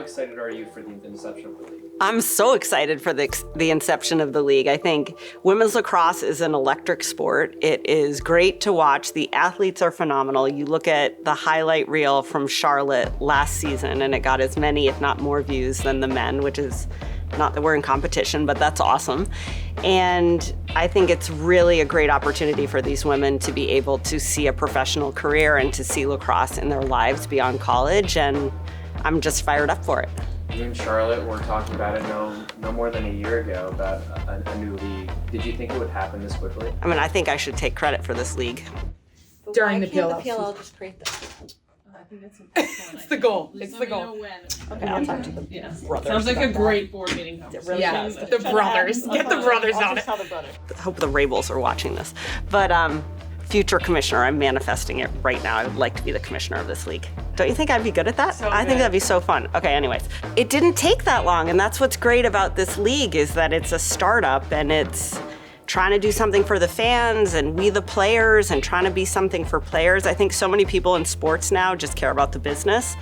excited are you for the inception of the league? I'm so excited for the inception of the league. I think women's lacrosse is an electric sport. It is great to watch. The athletes are phenomenal. You look at the highlight reel from Charlotte last season, and it got as many, if not more views than the men, which is not that we're in competition, but that's awesome. And I think it's really a great opportunity for these women to be able to see a professional career and to see lacrosse in their lives beyond college. And I'm just fired up for it. You and Charlotte were talking about it no more than a year ago about a new league. Did you think it would happen this quickly? I mean, I think I should take credit for this league. But During why the can't PLL. the PLL just create this? I think that's an excellent It's the goal. idea. It's the goal. Let me know when. Okay, I'll talk to them. Yeah. Brothers Sounds like a about that. great board meeting conversation. Yeah, the brothers. Get the brothers on it. I hope the Rabels are watching this. But future commissioner, I'm manifesting it right now. I would like to be the commissioner of this league. Don't you think I'd be good at that? I think that'd be so fun. Okay, anyways. It didn't take that long, and that's what's great about this league is that it's a startup and it's trying to do something for the fans and we the players and trying to be something for players. I think so many people in sports now just care about the business.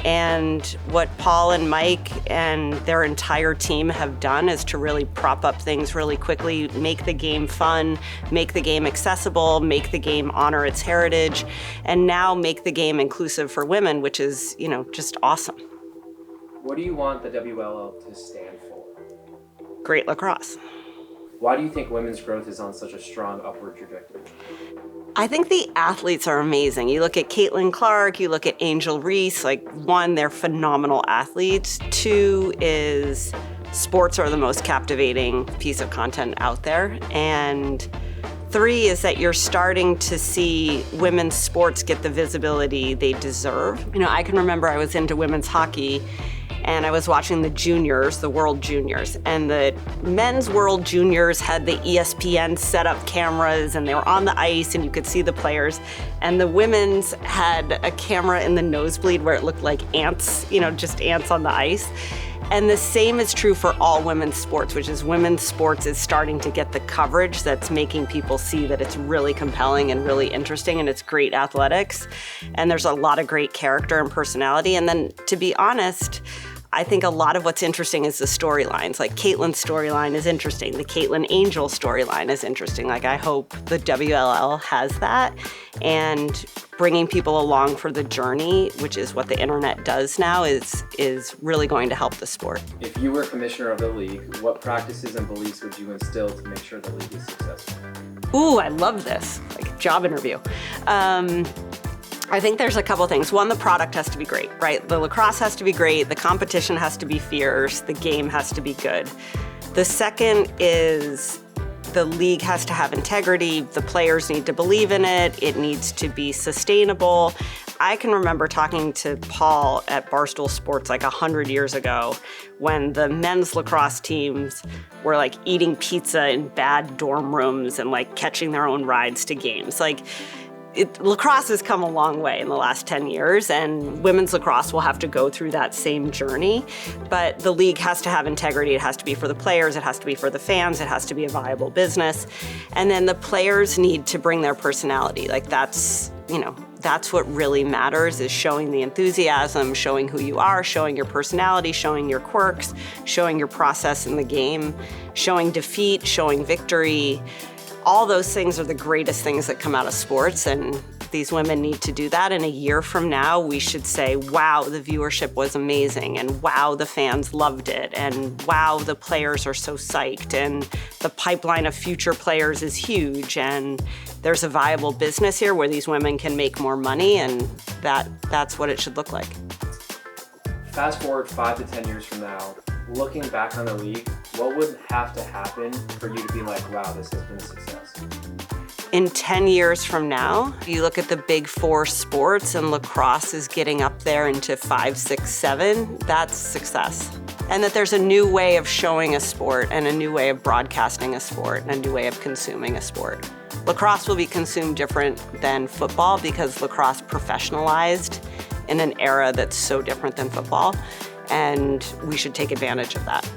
And what Paul and Mike and their entire team have done is to really prop up things really quickly, make the game fun, make the game accessible, make the game honor its heritage, and now make the game inclusive for women, which is, just awesome. What do you want the WLL to stand for? Great lacrosse. Why do you think women's growth is on such a strong upward trajectory? I think the athletes are amazing. You look at Caitlin Clark, you look at Angel Reese, one, they're phenomenal athletes. Two is sports are the most captivating piece of content out there. And three is that you're starting to see women's sports get the visibility they deserve. I can remember I was into women's hockey and I was watching the juniors, the World Juniors, and the men's World Juniors had the ESPN set up cameras and they were on the ice and you could see the players. And the women's had a camera in the nosebleed where it looked like ants, just ants on the ice. And the same is true for all women's sports, which is women's sports is starting to get the coverage that's making people see that it's really compelling and really interesting and it's great athletics. And there's a lot of great character and personality. And then to be honest, I think a lot of what's interesting is the storylines. Like Caitlin's storyline is interesting. The Caitlin Angel storyline is interesting. I hope the WLL has that. And bringing people along for the journey, which is what the internet does now, is really going to help the sport. If you were commissioner of the league, what practices and beliefs would you instill to make sure the league is successful? Ooh, I love this, like job interview. I think there's a couple things. One, the product has to be great, right? The lacrosse has to be great, the competition has to be fierce, the game has to be good. The second is the league has to have integrity, the players need to believe in it, it needs to be sustainable. I can remember talking to Paul at Barstool Sports 100 years ago when the men's lacrosse teams were eating pizza in bad dorm rooms and catching their own rides to games. Lacrosse has come a long way in the last 10 years, and women's lacrosse will have to go through that same journey. But the league has to have integrity. It has to be for the players. It has to be for the fans. It has to be a viable business. And then the players need to bring their personality. That's what really matters, is showing the enthusiasm, showing who you are, showing your personality, showing your quirks, showing your process in the game, showing defeat, showing victory. All those things are the greatest things that come out of sports, and these women need to do that. And a year from now, we should say, wow, the viewership was amazing, and wow, the fans loved it, and wow, the players are so psyched, and the pipeline of future players is huge, and there's a viable business here where these women can make more money, and that's what it should look like. Fast forward 5 to 10 years from now, looking back on the league, what would have to happen for you to be like, wow, this has been a success? In 10 years from now, you look at the big four sports and lacrosse is getting up there into 5, 6, 7, that's success. And that there's a new way of showing a sport and a new way of broadcasting a sport and a new way of consuming a sport. Lacrosse will be consumed different than football because lacrosse professionalized in an era that's so different than football, and we should take advantage of that.